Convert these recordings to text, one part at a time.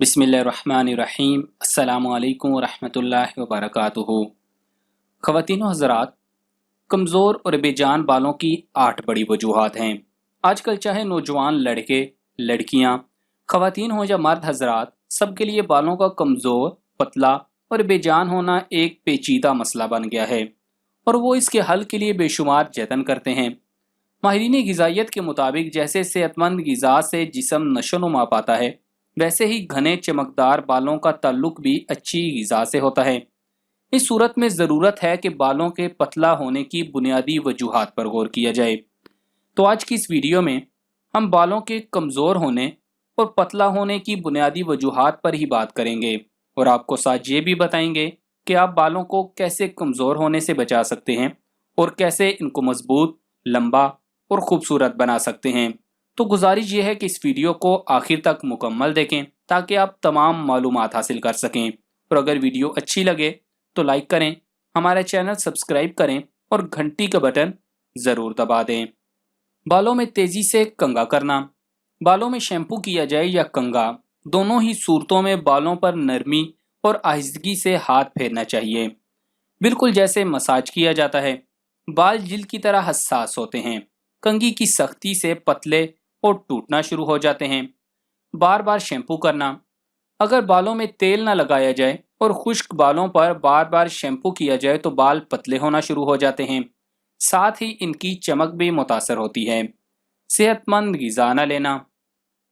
बिस्मिल्लाहिर्रहमानिर्रहीम। अस्सलामु अलैकुम वरहमतुल्लाहि वबरकातुहू। ख़वातीन व हज़रात, कमज़ोर और बेजान बालों की 8 बड़ी वजूहात हैं। आजकल चाहे नौजवान लड़के लड़कियां, ख़वातीन हो या मर्द हज़रात, सबके लिए बालों का कमज़ोर, पतला और बेजान होना एक पेचीदा मसला बन गया है और वो इसके हल के लिए बेशुमार जतन करते हैं। माहिरीन ग़िज़ाइयत के मुताबिक जैसे सेहतमंद ग़िज़ा से जिस्म नशोनुमा पाता है, वैसे ही घने चमकदार बालों का ताल्लुक भी अच्छी ग़िज़ा से होता है। इस सूरत में ज़रूरत है कि बालों के पतला होने की बुनियादी वजूहात पर गौर किया जाए। तो आज की इस वीडियो में हम बालों के कमज़ोर होने और पतला होने की बुनियादी वजूहात पर ही बात करेंगे और आपको साथ ये भी बताएंगे कि आप बालों को कैसे कमज़ोर होने से बचा सकते हैं और कैसे इनको मजबूत, लंबा और ख़ूबसूरत बना सकते हैं। तो गुजारिश ये है कि इस वीडियो को आखिर तक मुकम्मल देखें ताकि आप तमाम मालूमात हासिल कर सकें। और अगर वीडियो अच्छी लगे तो लाइक करें, हमारा चैनल सब्सक्राइब करें और घंटी का बटन ज़रूर दबा दें। बालों में तेज़ी से कंघा करना। बालों में शैम्पू किया जाए या कंघा, दोनों ही सूरतों में बालों पर नरमी और आहिस्तगी से हाथ फेरना चाहिए, बिल्कुल जैसे मसाज किया जाता है। बाल जिल्द की तरह हसास होते हैं, कंघी की सख्ती से पतले और टूटना शुरू हो जाते हैं। बार बार शैम्पू करना। अगर बालों में तेल न लगाया जाए और खुश्क बालों पर बार बार शैम्पू किया जाए तो बाल पतले होना शुरू हो जाते हैं, साथ ही इनकी चमक भी मुतासर होती है। सेहतमंद ग़िज़ा न लेना।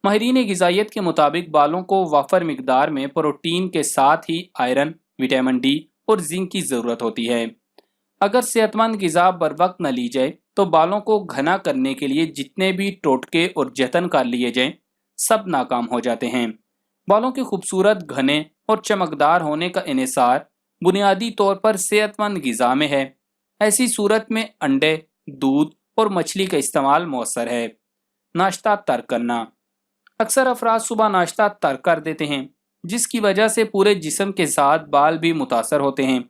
माहिरीन ग़िज़ाइयत के मुताबिक बालों को वाफर मिकदार में प्रोटीन के साथ ही आयरन, विटामिन डी और जिंक की ज़रूरत होती है। अगर सेहतमंद ग़िज़ा बर वक्त न ली जाए तो बालों को घना करने के लिए जितने भी टोटके और जतन कर लिए जाएं, सब नाकाम हो जाते हैं। बालों के खूबसूरत, घने और चमकदार होने का इन्हिसार बुनियादी तौर पर सेहतमंद ग़िज़ा में है। ऐसी सूरत में अंडे, दूध और मछली का इस्तेमाल मौसर है। नाश्ता तर्क करना। अक्सर अफराद सुबह नाश्ता तर्क कर देते हैं, जिसकी वजह से पूरे जिस्म के साथ बाल भी मुतासर होते हैं।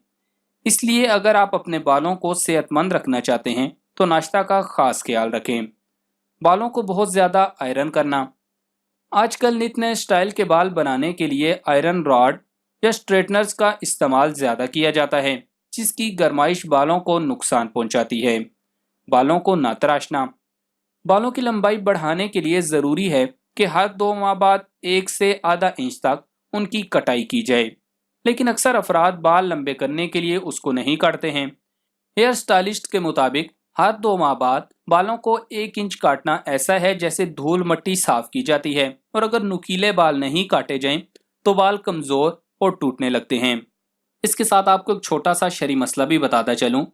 इसलिए अगर आप अपने बालों को सेहतमंद रखना चाहते हैं तो नाश्ता का खास ख्याल रखें। बालों को बहुत ज़्यादा आयरन करना। आजकल नित नए स्टाइल के बाल बनाने के लिए आयरन रॉड या स्ट्रेटनर्स का इस्तेमाल ज़्यादा किया जाता है, जिसकी गर्माइश बालों को नुकसान पहुंचाती है। बालों को ना तराशना। बालों की लंबाई बढ़ाने के लिए ज़रूरी है कि हर 2 माह बाद 1 से आधा इंच तक उनकी कटाई की जाए, लेकिन अक्सर अफराद बाल लंबे करने के लिए उसको नहीं काटते हैं। हेयर स्टाइलिस्ट के मुताबिक हर 2 माह बाद बालों को 1 इंच काटना ऐसा है जैसे धूल मट्टी साफ की जाती है, और अगर नुकीले बाल नहीं काटे जाएं तो बाल कमज़ोर और टूटने लगते हैं। इसके साथ आपको एक छोटा सा शरई मसला भी बताता चलूं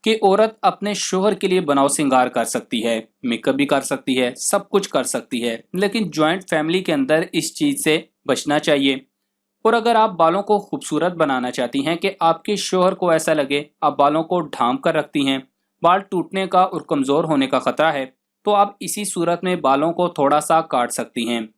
कि औरत अपने शोहर के लिए बनाव सिंगार कर सकती है, मेकअप भी कर सकती है, सब कुछ कर सकती है, लेकिन जॉइंट फैमिली के अंदर इस चीज़ से बचना चाहिए। और अगर आप बालों को खूबसूरत बनाना चाहती हैं कि आपके शोहर को ऐसा लगे आप बालों को ढांप कर रखती हैं, बाल टूटने का और कमज़ोर होने का ख़तरा है, तो आप इसी सूरत में बालों को थोड़ा सा काट सकती हैं।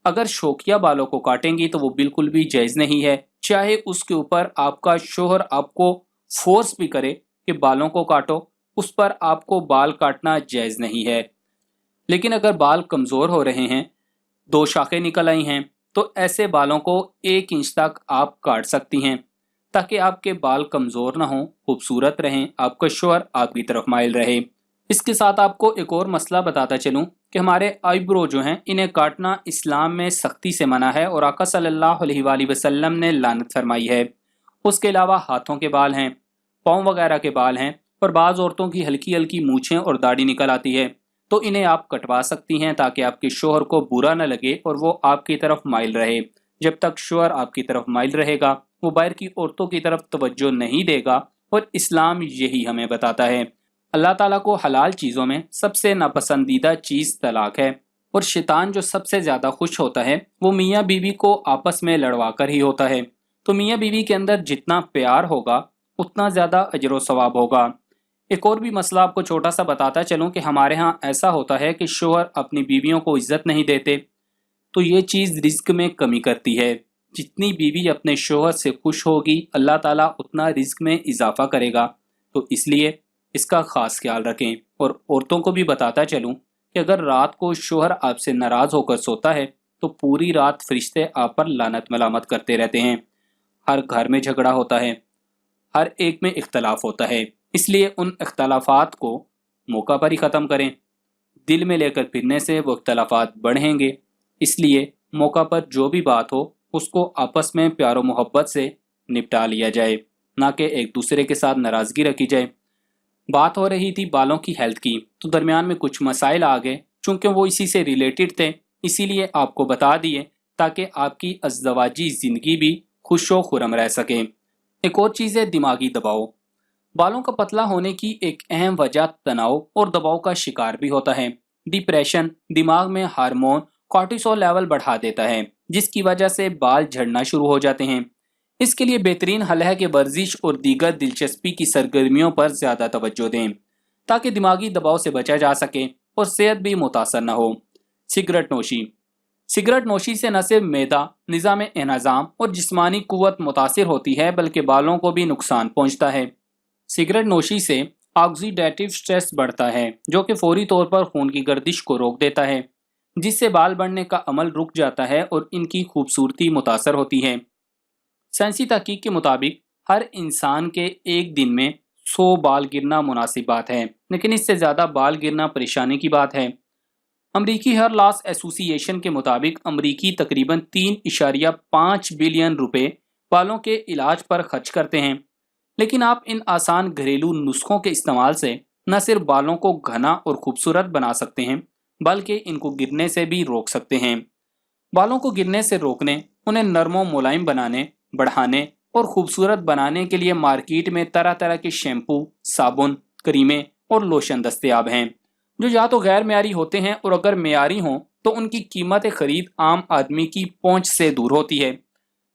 अगर शौकिया बालों को काटेंगी तो वो बिल्कुल भी जायज़ नहीं है, चाहे उसके ऊपर आपका शोहर आपको फोर्स भी करे कि बालों को काटो, उस पर आपको बाल काटना जायज़ नहीं है। लेकिन अगर बाल कमज़ोर हो रहे हैं, 2 शाखें निकल आई हैं, तो ऐसे बालों को 1 इंच तक आप काट सकती हैं ताकि आपके बाल कमज़ोर ना हों, खूबसूरत रहें, आपका शोहर आपकी तरफ माइल रहे। इसके साथ आपको एक और मसला बताता चलूं कि हमारे आईब्रो जो हैं, इन्हें काटना इस्लाम में सख्ती से मना है और आका सल्लल्लाहु अलैहि वसल्लम ने लानत फरमाई है। उसके अलावा हाथों के बाल हैं, पाँव वगैरह के बाल हैं और बाज़ औरतों की हल्की हल्की मूछें और दाढ़ी निकल आती है, तो इन्हें आप कटवा सकती हैं ताकि आपके शोहर को बुरा न लगे और वो आपकी तरफ माइल रहे। जब तक शोहर आपकी तरफ माइल रहेगा, वो बाहर की औरतों की तरफ तवज्जो नहीं देगा, और इस्लाम यही हमें बताता है। अल्लाह ताला को हलाल चीज़ों में सबसे नापसंदीदा चीज़ तलाक है, और शैतान जो सबसे ज़्यादा खुश होता है वो मियाँ बीवी को आपस में लड़वा कर ही होता है। तो मियाँ बीवी के अंदर जितना प्यार होगा उतना ज़्यादा अजर व सवाब होगा। एक और भी मसला आपको छोटा सा बताता चलूँ कि हमारे यहाँ ऐसा होता है कि शोहर अपनी बीवियों को इज्जत नहीं देते, तो ये चीज़ रिज्क में कमी करती है। जितनी बीवी अपने शोहर से खुश होगी, अल्लाह ताला उतना रिज्क में इजाफा करेगा। तो इसलिए इसका ख़ास ख्याल रखें। और औरतों को भी बताता चलूँ कि अगर रात को शोहर आपसे नाराज़ होकर सोता है तो पूरी रात फरिश्ते आप पर लानत मलामत करते रहते हैं। हर घर में झगड़ा होता है, हर एक में इख्तलाफ होता है, इसलिए उन इख्तलाफात को मौका पर ही ख़त्म करें। दिल में लेकर फिरने से वो इख्तलाफात बढ़ेंगे, इसलिए मौका पर जो भी बात हो उसको आपस में प्यार मोहब्बत से निपटा लिया जाए, ना कि एक दूसरे के साथ नाराज़गी रखी जाए। बात हो रही थी बालों की हेल्थ की, तो दरमियान में कुछ मसाइल आ गए। चूँकि वो इसी से रिलेटेड थे, इसीलिए आपको बता दिए ताकि आपकी अज़दवाजी ज़िंदगी भी खुशो खुरम रह सके। एक और चीज़ है दिमागी दबाव। बालों का पतला होने की एक अहम वजह तनाव और दबाव का शिकार भी होता है। डिप्रेशन दिमाग में हार्मोन कॉर्टिसोल लेवल बढ़ा देता है, जिसकी वजह से बाल झड़ना शुरू हो जाते हैं। इसके लिए बेहतरीन हल है कि वर्जिश और दीगर दिलचस्पी की सरगर्मियों पर ज़्यादा तवज्जो दें, ताकि दिमागी दबाव से बचा जा सके और सेहत भी मुतासर न हो। सिगरेट नोशी। सिगरेट नोशी से न सिर्फ मैदा, निज़ाम एनाज़ाम और जिस्मानी कुव्वत मुतासिर होती है, बल्कि बालों को भी नुकसान पहुँचता है। सिगरेट नोशी से ऑक्सीडेटिव स्ट्रेस बढ़ता है, जो कि फौरी तौर पर खून की गर्दिश को रोक देता है, जिससे बाल बढ़ने का अमल रुक जाता है और इनकी खूबसूरती मुतासर होती है। साइंसी तहकीक के मुताबिक हर इंसान के एक दिन में 100 बाल गिरना मुनासिब बात है, लेकिन इससे ज़्यादा बाल गिरना परेशानी की बात है। अमरीकी हेयर लॉस एसोसिएशन के मुताबिक अमरीकी तकरीबन 3.5 बिलियन रुपए बालों के इलाज पर खर्च करते हैं, लेकिन आप इन आसान घरेलू नुस्खों के इस्तेमाल से न सिर्फ बालों को घना और खूबसूरत बना सकते हैं, बल्कि इनको गिरने से भी रोक सकते हैं। बालों को गिरने से रोकने, उन्हें नरम और मुलायम बनाने, बढ़ाने और खूबसूरत बनाने के लिए मार्केट में तरह तरह के शैम्पू, साबुन, क्रीमें और लोशन दस्तयाब हैं, जो या तो गैर मेयारी होते हैं और अगर मेयारी हों तो उनकी कीमत खरीद आम आदमी की पहुंच से दूर होती है।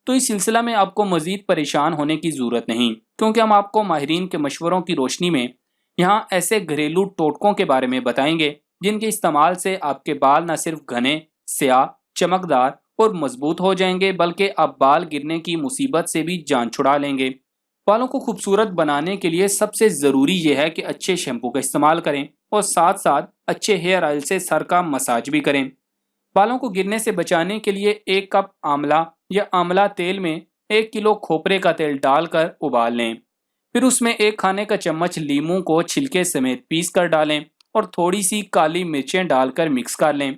तो इस सिलसिला में आपको मजीद परेशान होने की ज़रूरत नहीं, क्योंकि हम आपको माहिरीन के मशवरों की रोशनी में यहाँ ऐसे घरेलू टोटकों के बारे में बताएंगे जिनके इस्तेमाल से आपके बाल न सिर्फ घने, स्याह, चमकदार और मजबूत हो जाएंगे, बल्कि आप बाल गिरने की मुसीबत से भी जान छुड़ा लेंगे। बालों को खूबसूरत बनाने के लिए सबसे ज़रूरी यह है कि अच्छे शैम्पू का इस्तेमाल करें और साथ साथ अच्छे हेयर ऑयल से सर का मसाज भी करें। बालों को गिरने से बचाने के लिए 1 कप आंवला या आंवला तेल में 1 किलो खोपरे का तेल डालकर उबाल लें। फिर उसमें 1 खाने का चम्मच लीमू को छिलके समेत पीस कर डालें और थोड़ी सी काली मिर्चें डालकर मिक्स कर लें।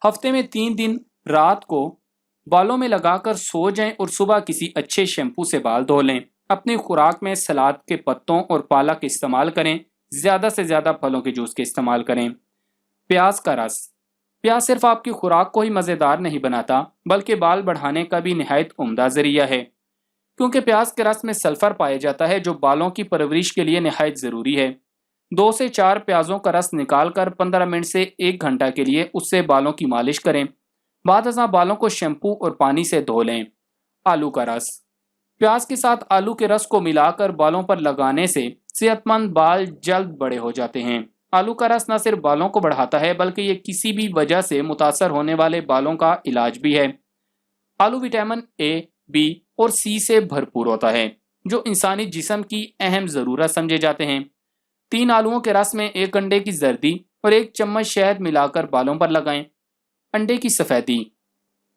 हफ्ते में 3 दिन रात को बालों में लगाकर सो जाएं और सुबह किसी अच्छे शैम्पू से बाल धो लें। अपनी खुराक में सलाद के पत्तों और पालक इस्तेमाल करें। ज़्यादा से ज़्यादा फलों के जूस के इस्तेमाल करें। प्याज का रस। प्याज सिर्फ आपकी खुराक को ही मज़ेदार नहीं बनाता, बल्कि बाल बढ़ाने का भी निहायत उम्दा ज़रिया है, क्योंकि प्याज के रस में सल्फ़र पाया जाता है, जो बालों की परवरिश के लिए निहायत ज़रूरी है। 2 से 4 प्याज़ों का रस निकालकर 15 मिनट से 1 घंटा के लिए उससे बालों की मालिश करें। बाद अज़ां बालों को शैम्पू और पानी से धो लें। आलू का रस। प्याज के साथ आलू के रस को मिलाकर बालों पर लगाने से सेहतमंद बाल जल्द बड़े हो जाते हैं। आलू का रस न सिर्फ बालों को बढ़ाता है, बल्कि ये किसी भी वजह से मुतासर होने वाले बालों का इलाज भी है। आलू विटामिन ए, बी और सी से भरपूर होता है, जो इंसानी जिस्म की अहम ज़रूरत समझे जाते हैं। 3 आलूओं के रस में 1 अंडे की जर्दी और 1 चम्मच शहद मिलाकर बालों पर लगाएं। अंडे की सफ़ेदी।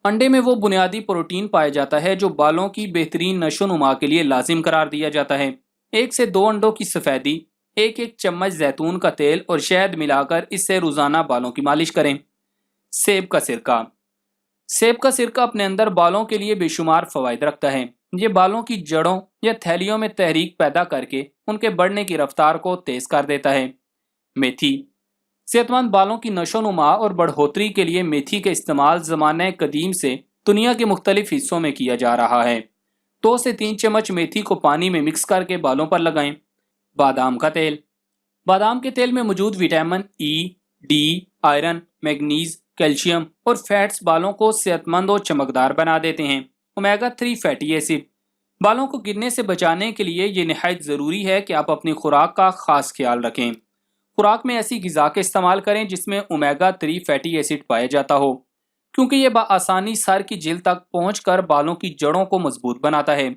अंडे में वो बुनियादी प्रोटीन पाया जाता है जो बालों की बेहतरीन नशोनुमा के लिए लाजिम करार दिया जाता है। 1 से 2 अंडों की सफ़ेदी, 1 चम्मच जैतून का तेल और शहद मिलाकर इससे रोज़ाना बालों की मालिश करें। सेब का सिरका। सेब का सिरका अपने अंदर बालों के लिए बेशुमार फ़वाइद रखता है। ये बालों की जड़ों या थैलियों में तहरीक पैदा करके उनके बढ़ने की रफ्तार को तेज़ कर देता है। मेथी। सेहतमंद बालों की नशोनुमा और बढ़ोतरी के लिए मेथी का इस्तेमाल ज़माने कदीम से दुनिया के मुख्तलिफ हिस्सों में किया जा रहा है। 2 से 3 चम्मच मेथी को पानी में मिक्स करके बालों पर लगाएं। बादाम का तेल। बादाम के तेल में मौजूद vitamin E, D, iron, manganese, calcium और फैट्स बालों को सेहतमंद और चमकदार बना देते हैं। Omega 3 fatty acid. बालों को गिरने से बचाने के लिए ये निहायत ज़रूरी है कि आप अपनी खुराक का खास ख्याल रखें। खुराक में ऐसी ग़िज़ा के इस्तेमाल करें जिसमें ओमेगा 3 फैटी एसिड पाया जाता हो, क्योंकि ये बआसानी सर की जिल्द तक पहुंचकर बालों की जड़ों को मजबूत बनाता है।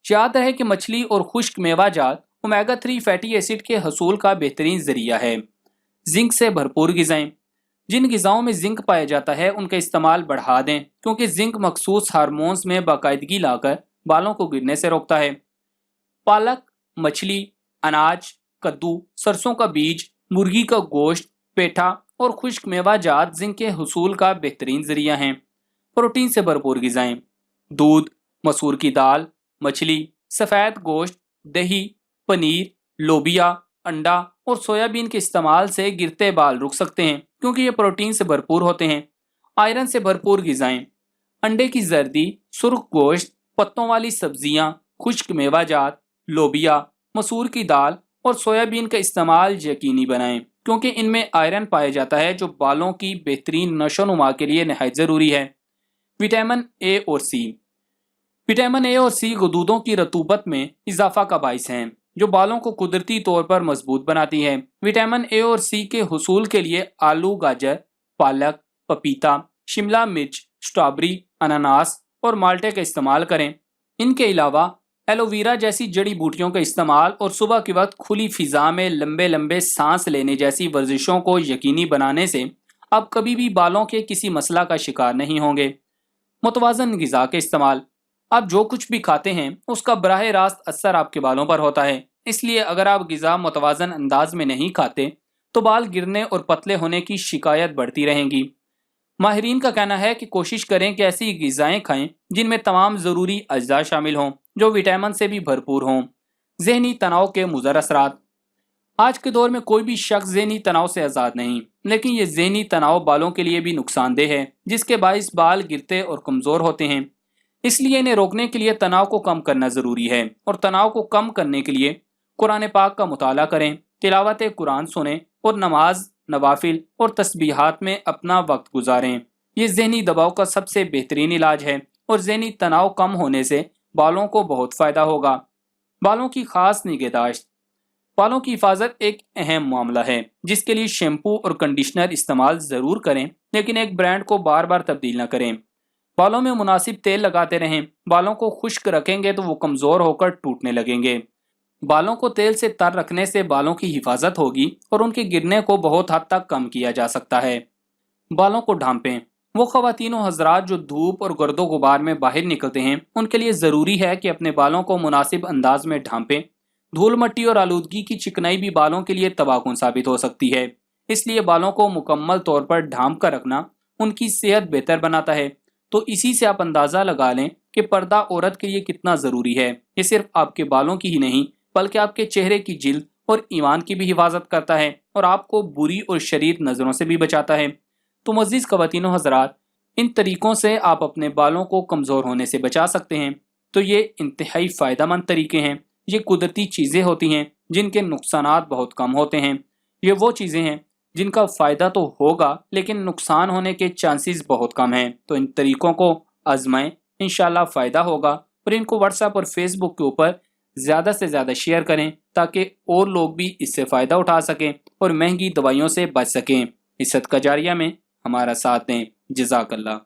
याद रहे कि मछली और खुश्क मेवाजात ओमेगा 3 फैटी एसिड के हसूल का बेहतरीन ज़रिया है। जिंक से भरपूर ग़िज़ाएँ। جن غذاؤں میں زنک پایا جاتا ہے ان کا استعمال بڑھا دیں، کیونکہ زنک مخصوص ہارمونز میں باقاعدگی لا کر بالوں کو گرنے سے روکتا ہے۔ پالک، مچھلی، اناج، کدو، سرسوں کا بیج، مرغی کا گوشت، پیٹھا اور خشک میوہ جات زنک کے حصول کا بہترین ذریعہ ہیں۔ پروٹین سے بھرپور غذائیں: دودھ، مسور کی دال، مچھلی، سفید گوشت، دہی، پنیر، لوبیا، انڈا اور سویابین کے استعمال سے گرتے بال رک سکتے ہیں، کیونکہ یہ پروٹین سے بھرپور ہوتے ہیں۔ آئرن سے بھرپور غذائیں: انڈے کی زردی، سرخ گوشت، پتوں والی سبزیاں، خشک میوہ جات، لوبیا، مسور کی دال اور سویابین کا استعمال یقینی بنائیں، کیونکہ ان میں آئرن پایا جاتا ہے جو بالوں کی بہترین نشو و نما کے لیے نہایت ضروری ہے۔ وٹامن اے اور سی: وٹامن اے اور سی غدودوں کی رطوبت میں اضافہ کا باعث ہیں، جو بالوں کو قدرتی طور پر مضبوط بناتی ہے۔ وٹامن اے اور سی کے حصول کے لیے آلو، گاجر، پالک، پپیتا، شملہ مرچ، سٹرابری، اناناس اور مالٹے کا استعمال کریں۔ ان کے علاوہ ایلو ویرا جیسی جڑی بوٹیوں کا استعمال اور صبح کے وقت کھلی فضا میں لمبے لمبے سانس لینے جیسی ورزشوں کو یقینی بنانے سے آپ کبھی بھی بالوں کے کسی مسئلہ کا شکار نہیں ہوں گے۔ متوازن غذا کے استعمال: آپ جو کچھ بھی کھاتے ہیں اس کا براہ راست اثر آپ کے بالوں پر ہوتا ہے، اس لیے اگر آپ غذا متوازن انداز میں نہیں کھاتے تو بال گرنے اور پتلے ہونے کی شکایت بڑھتی رہیں گی۔ ماہرین کا کہنا ہے کہ کوشش کریں کہ ایسی غذائیں کھائیں جن میں تمام ضروری اجزاء شامل ہوں، جو وٹامن سے بھی بھرپور ہوں۔ ذہنی تناؤ کے مضر اثرات: آج کے دور میں کوئی بھی شخص ذہنی تناؤ سے آزاد نہیں، لیکن یہ ذہنی تناؤ بالوں کے لیے بھی نقصان دہ ہے، جس کے باعث بال گرتے اور کمزور ہوتے ہیں۔ اس لیے انہیں روکنے کے لیے تناؤ کو کم کرنا ضروری ہے، اور تناؤ کو کم کرنے کے لیے قرآن پاک کا مطالعہ کریں، تلاوت قرآن سنیں اور نماز، نوافل اور تسبیحات میں اپنا وقت گزاریں۔ یہ ذہنی دباؤ کا سب سے بہترین علاج ہے، اور ذہنی تناؤ کم ہونے سے بالوں کو بہت فائدہ ہوگا۔ بالوں کی خاص نگہداشت: بالوں کی حفاظت ایک اہم معاملہ ہے، جس کے لیے شیمپو اور کنڈیشنر استعمال ضرور کریں، لیکن ایک برانڈ کو بار بار تبدیل نہ کریں۔ بالوں میں مناسب تیل لگاتے رہیں۔ بالوں کو خشک رکھیں گے تو وہ کمزور ہو کر ٹوٹنے لگیں گے۔ بالوں کو تیل سے تر رکھنے سے بالوں کی حفاظت ہوگی اور ان کے گرنے کو بہت حد تک کم کیا جا سکتا ہے۔ بالوں کو ڈھانپیں: وہ خواتین و حضرات جو دھوپ اور گرد و غبار میں باہر نکلتے ہیں، ان کے لیے ضروری ہے کہ اپنے بالوں کو مناسب انداز میں ڈھانپیں۔ دھول مٹی اور آلودگی کی چکنائی بھی بالوں کے لیے تباہ کن ثابت ہو سکتی ہے، اس لیے بالوں کو مکمل طور پر ڈھانپ کر رکھنا ان کی صحت بہتر بناتا ہے۔ تو اسی سے آپ اندازہ لگا لیں کہ پردہ عورت کے لیے کتنا ضروری ہے۔ یہ صرف آپ کے بالوں کی ہی نہیں بلکہ آپ کے چہرے کی جلد اور ایمان کی بھی حفاظت کرتا ہے، اور آپ کو بری اور شریر نظروں سے بھی بچاتا ہے۔ تو معزز خواتین و حضرات، ان طریقوں سے آپ اپنے بالوں کو کمزور ہونے سے بچا سکتے ہیں۔ تو یہ انتہائی فائدہ مند طریقے ہیں۔ یہ قدرتی چیزیں ہوتی ہیں جن کے نقصانات بہت کم ہوتے ہیں۔ یہ وہ چیزیں ہیں جن کا فائدہ تو ہوگا لیکن نقصان ہونے کے چانسز بہت کم ہیں۔ تو ان طریقوں کو آزمائیں، انشاءاللہ فائدہ ہوگا، اور ان کو واٹس ایپ اور فیس بک کے اوپر زیادہ سے زیادہ شیئر کریں تاکہ اور لوگ بھی اس سے فائدہ اٹھا سکیں اور مہنگی دوائیوں سے بچ سکیں۔ اس صدقہ جاریہ میں ہمارا ساتھ دیں۔ جزاک اللہ۔